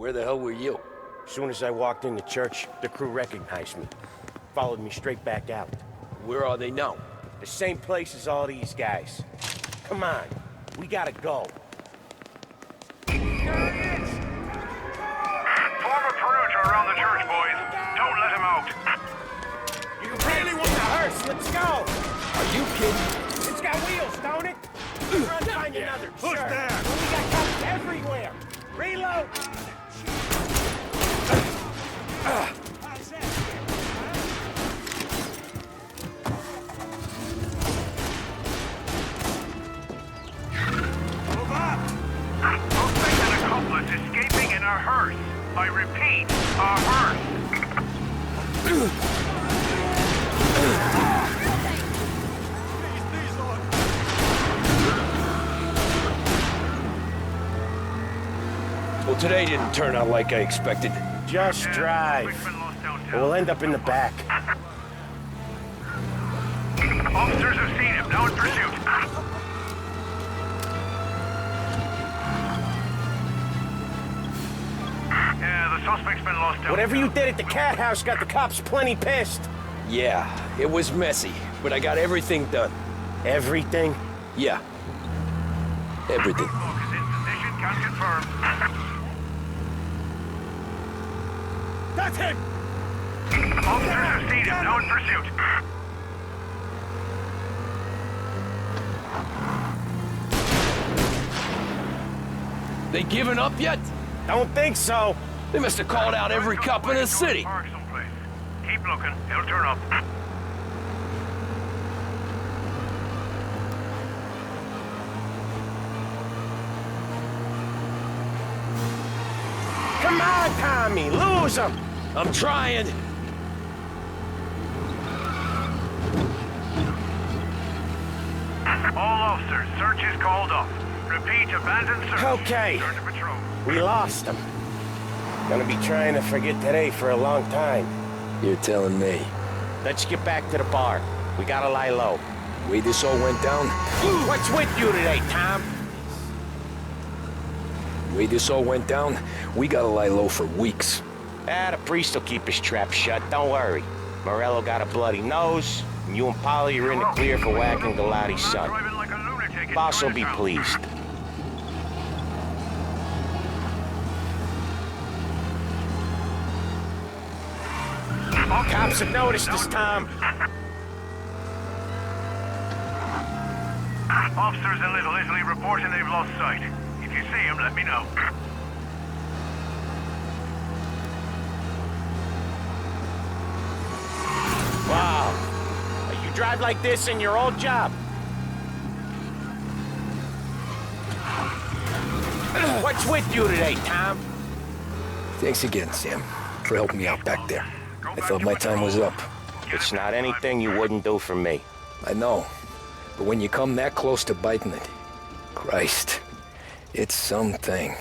Where the hell were you? As soon as I walked in the church, the crew recognized me. Followed me straight back out. Where are they now? The same place as all these guys. Come on, we gotta go. Form a perimeter around the church, boys. Don't let him out. You really want the hearse? Let's go! Are you kidding? It's got wheels, don't it? Run, find another. Push sure. there. We got cops everywhere. Reload! Suspect and accomplice escaping in a hearse. I repeat, a hearse. Well, today didn't turn out like I expected. Just drive. Suspect's been lost downtown. Or we'll end up in the back. Officers have seen him. Now in pursuit. Yeah, the suspect's been lost downtown. Whatever you did at the cat house got the cops plenty pissed. Yeah, it was messy, but I got everything done. Everything? Yeah. Everything. Roadblock is in position. Can confirm. That's him! Officers have seen him. Now in pursuit. They giving up yet? Don't think so. They must have called out every cop in the city. Park someplace. Keep looking. He'll turn up. Come on, Tommy, lose him! I'm trying. All officers, search is called off. Repeat, abandoned search. Okay. Return to patrol. We lost him. Gonna be trying to forget today for a long time. You're telling me. Let's get back to the bar. We gotta lie low. Way this all went down, What's with you today, Tom? way this all went down, we gotta lie low for weeks. The priest will keep his trap shut, don't worry. Morello got a bloody nose, and you and Polly are in the clear for whacking Galati's son. Driving like a lunatic in Boss will be Chinatown. pleased. Cops have noticed us, Tom. Officers in Little Italy reporting they've lost sight. If you see him, let me know. Wow. You drive like this in your old job? What's with you today, Tom? Thanks again, Sam, for helping me out back there. I thought my time was up. It's not anything you wouldn't do for me. I know, but when you come that close to biting it, Christ, it's something.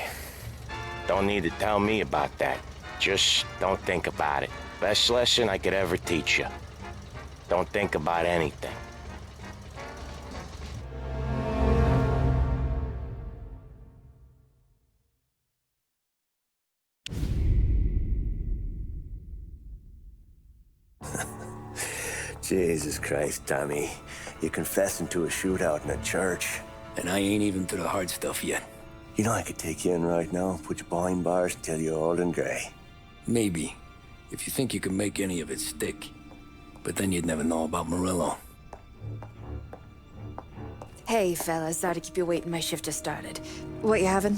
Don't need to tell me about that. Just don't think about it. Best lesson I could ever teach you. Don't think about anything. Jesus Christ, Tommy. You're confessing to a shootout in a church. And I ain't even to the hard stuff yet. You know I could take you in right now, put you behind bars until you're old and grey. Maybe, if you think you can make any of it stick. But then you'd never know about Morello. Hey, fellas, sorry to keep you waiting. My shift just started. What you having?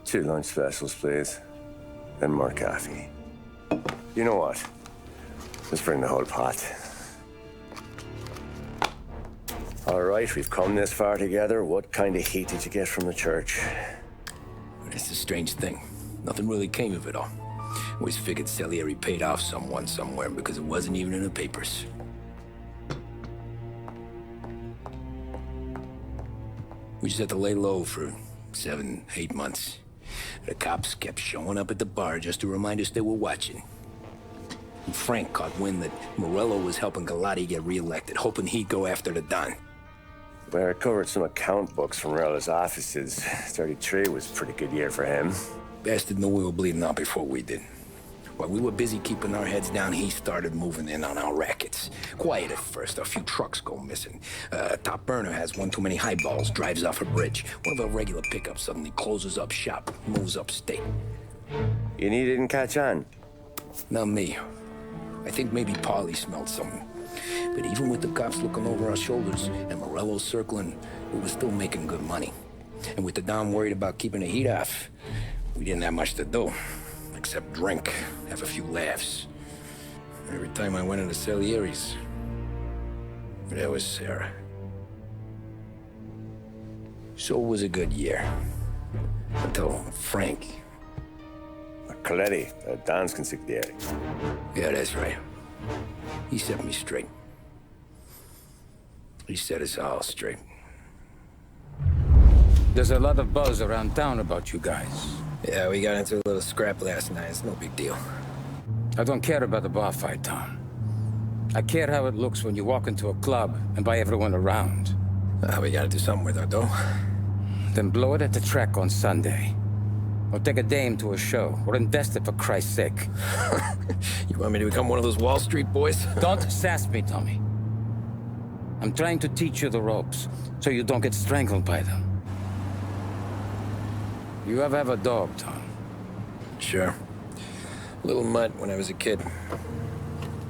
2 lunch specials, please. And more coffee. You know what? Let's bring the whole pot. All right, we've come this far together. What kind of heat did you get from the church? That's the strange thing. Nothing really came of it all. Always figured Salieri paid off someone somewhere because it wasn't even in the papers. We just had to lay low for 7, 8 months. The cops kept showing up at the bar just to remind us they were watching. And Frank caught wind that Morello was helping Galati get reelected, hoping he'd go after the Don. We recovered some account books from Morello's offices. 33 was a pretty good year for him. Bastard knew we were bleeding out before we did. While we were busy keeping our heads down, he started moving in on our rackets. Quiet at first, a few trucks go missing. Top burner has one too many highballs, drives off a bridge. One of our regular pickups suddenly closes up shop, moves upstate. You didn't catch on? Not me. I think maybe Polly smelled something. But even with the cops looking over our shoulders and Morello circling, we were still making good money. And with the Don worried about keeping the heat off, we didn't have much to do. Except drink, have a few laughs. Every time I went into Salieri's, there was Sarah. So it was a good year. Until Frank. Coletti, Don's consigliere. Yeah, that's right. He set me straight. He set us all straight. There's a lot of buzz around town about you guys. Yeah, we got into a little scrap last night. It's no big deal. I don't care about the bar fight, Tom. I care how it looks when you walk into a club and buy everyone around. We gotta do something with our dough. Then blow it at the track on Sunday. Or take a dame to a show. Or invest it, for Christ's sake. You want me to become one of those Wall Street boys? Don't sass me, Tommy. I'm trying to teach you the ropes, so you don't get strangled by them. You ever have a dog, Tom? Sure. Little mutt when I was a kid.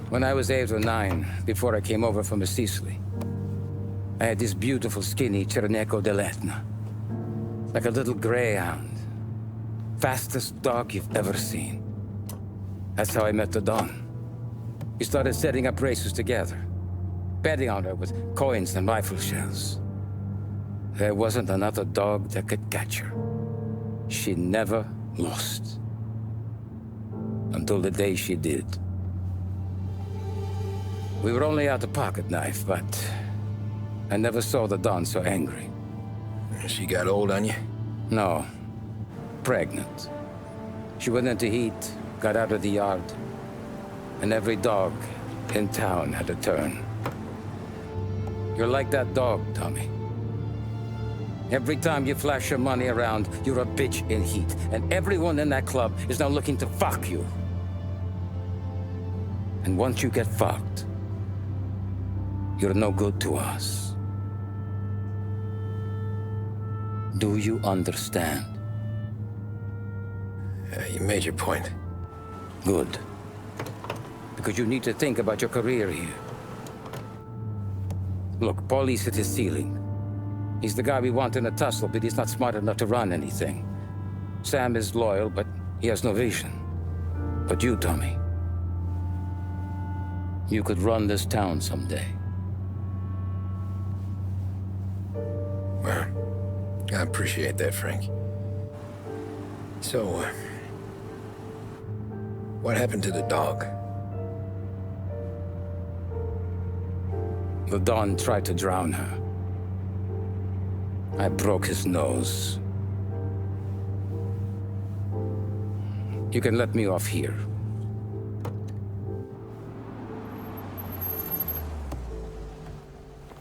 When I was 8 or 9, before I came over from Sicily, I had this beautiful, skinny Cerneco dell'Etna. Like a little greyhound. Fastest dog you've ever seen. That's how I met the Don. We started setting up races together. Betting on her with coins and rifle shells. There wasn't another dog that could catch her. She never lost. Until the day she did. We were only out a pocket knife, but I never saw the Don so angry. She got old on you? No. Pregnant. She went into heat, got out of the yard, and every dog in town had a turn. You're like that dog, Tommy. Every time you flash your money around, you're a bitch in heat. And everyone in that club is now looking to fuck you. And once you get fucked, you're no good to us. Do you understand? You made your point. Good. Because you need to think about your career here. Look, Paulie's at his ceiling. He's the guy we want in a tussle, but he's not smart enough to run anything. Sam is loyal, but he has no vision. But you, Tommy, you could run this town someday. Well, I appreciate that, Frank. So, what happened to the dog? The Don tried to drown her. I broke his nose. You can let me off here.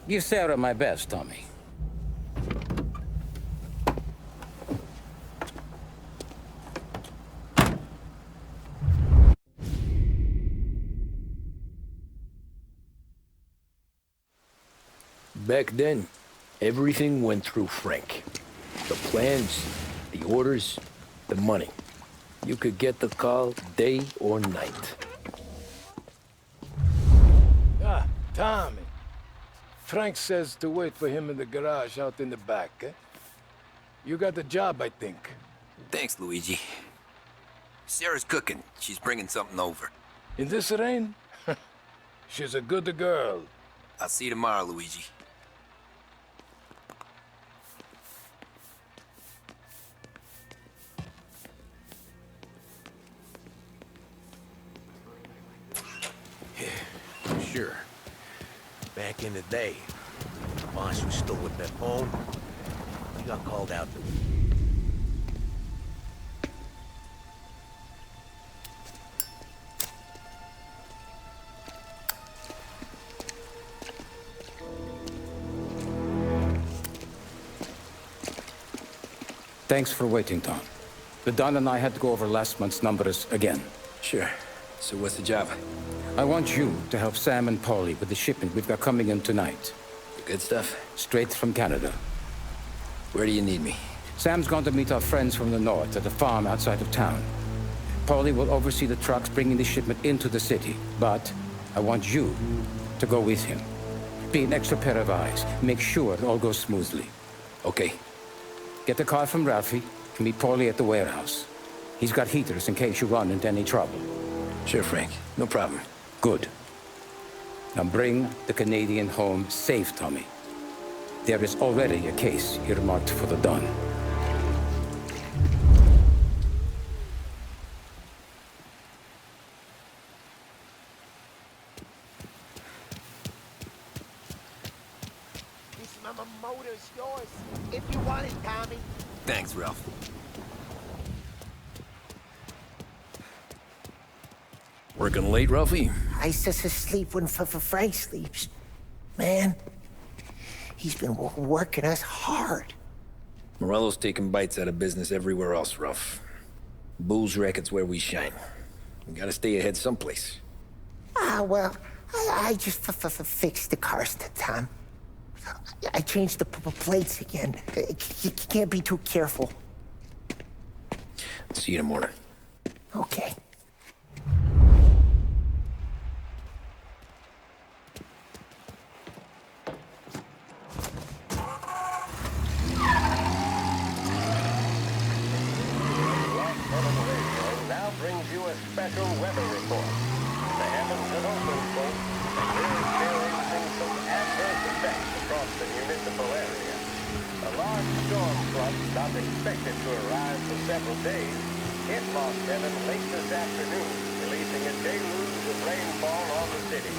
Give Sarah my best, Tommy. Back then, everything went through Frank. The plans, the orders, the money. You could get the call day or night. Ah, Tommy. Frank says to wait for him in the garage out in the back, eh? You got the job, I think. Thanks, Luigi. Sarah's cooking. She's bringing something over. In this rain? She's a good girl. I'll see you tomorrow, Luigi. Sure. Back in the day, the boss was still with that phone. He got called out to... Thanks for waiting, Tom. The Don and I had to go over last month's numbers again. Sure. So what's the job? I want you to help Sam and Paulie with the shipment we've got coming in tonight. The good stuff? Straight from Canada. Where do you need me? Sam's going to meet our friends from the north at a farm outside of town. Paulie will oversee the trucks bringing the shipment into the city. But I want you to go with him. Be an extra pair of eyes. Make sure it all goes smoothly. Okay. Get the car from Ralphie and meet Paulie at the warehouse. He's got heaters in case you run into any trouble. Sure, Frank. No problem. Good. Now bring the Canadian home safe, Tommy. There is already a case earmarked for the Don. This mama motor's yours. If you want it, Tommy. Thanks, Ralph. Working late, Ralphie? I just asleep when Frank sleeps. Man, he's been working us hard. Morello's taking bites out of business everywhere else, Ralph. Bull's racket's where we shine. We gotta stay ahead someplace. Well, I just fixed the cars that time. I changed the plates again. You can't be too careful. See you in the morning. Okay. Now brings you a special weather report. The heavens have opened, folks, and we're experiencing some adverse effects across the municipal area. A large storm front, not expected to arrive for several days, hit Lost Heaven late this afternoon, releasing a deluge of rainfall on the city.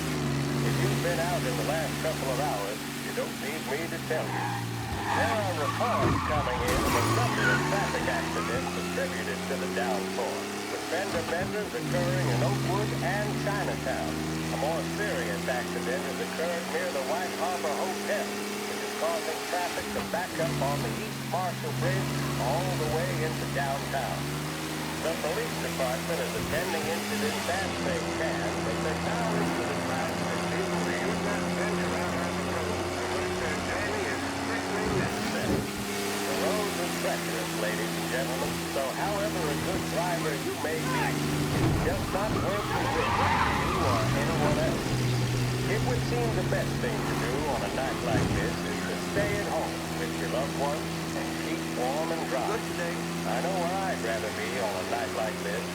If you've been out in the last couple of hours, you don't need me to tell you. There are reports coming in of a number of traffic accidents attributed to the downpour, with fender benders occurring in Oakwood and Chinatown. A more serious accident has occurred near the White Harbor Hotel, which is causing traffic to back up on the East Marshall Bridge all the way into downtown. The police department is attending incidents as they can, but they're now into the fact that people should not venture out on the road unless their daily is strictly necessary. The roads are treacherous, ladies and gentlemen, so however a good driver you may be, it's just not worth the risk to you or anyone else. It would seem the best thing to do on a night like this is to stay at home with your loved ones and keep warm and dry. I know where I'd rather be on a night like this.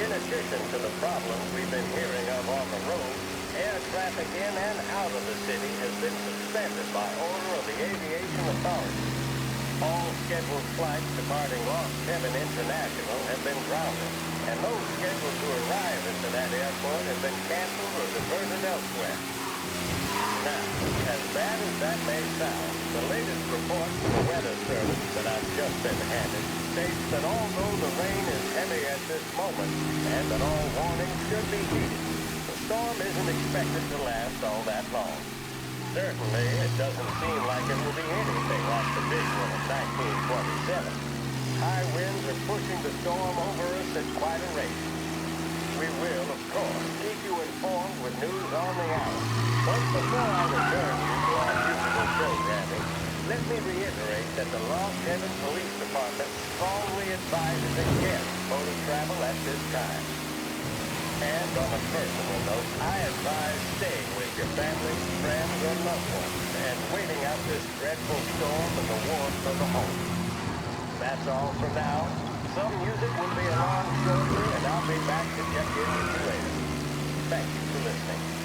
In addition to the problems we've been hearing of on the road, air traffic in and out of the city has been suspended by order of the aviation authorities. All scheduled flights departing Lost Heaven International have been grounded, and those scheduled to arrive into that airport have been canceled or diverted elsewhere. Now, as bad as that may sound, the latest report from the Weather Service that I've just been handed states that although the rain is heavy at this moment, and that all warnings should be heeded, the storm isn't expected to last all that long. Certainly, it doesn't seem like it will be anything like the big one of 1927. High winds are pushing the storm over us at quite a rate. We will, of course, keep you informed with news on the hour. But before I return you to our usual programming, let me reiterate that the Lost Heaven Police Department strongly advises against motor travel at this time. And on a personal note, I advise staying with your family, friends, or loved ones, and waiting out this dreadful storm in the warmth of the home. That's all for now. Some music will be along shortly, and I'll be back to check in with you later. Thank you for listening.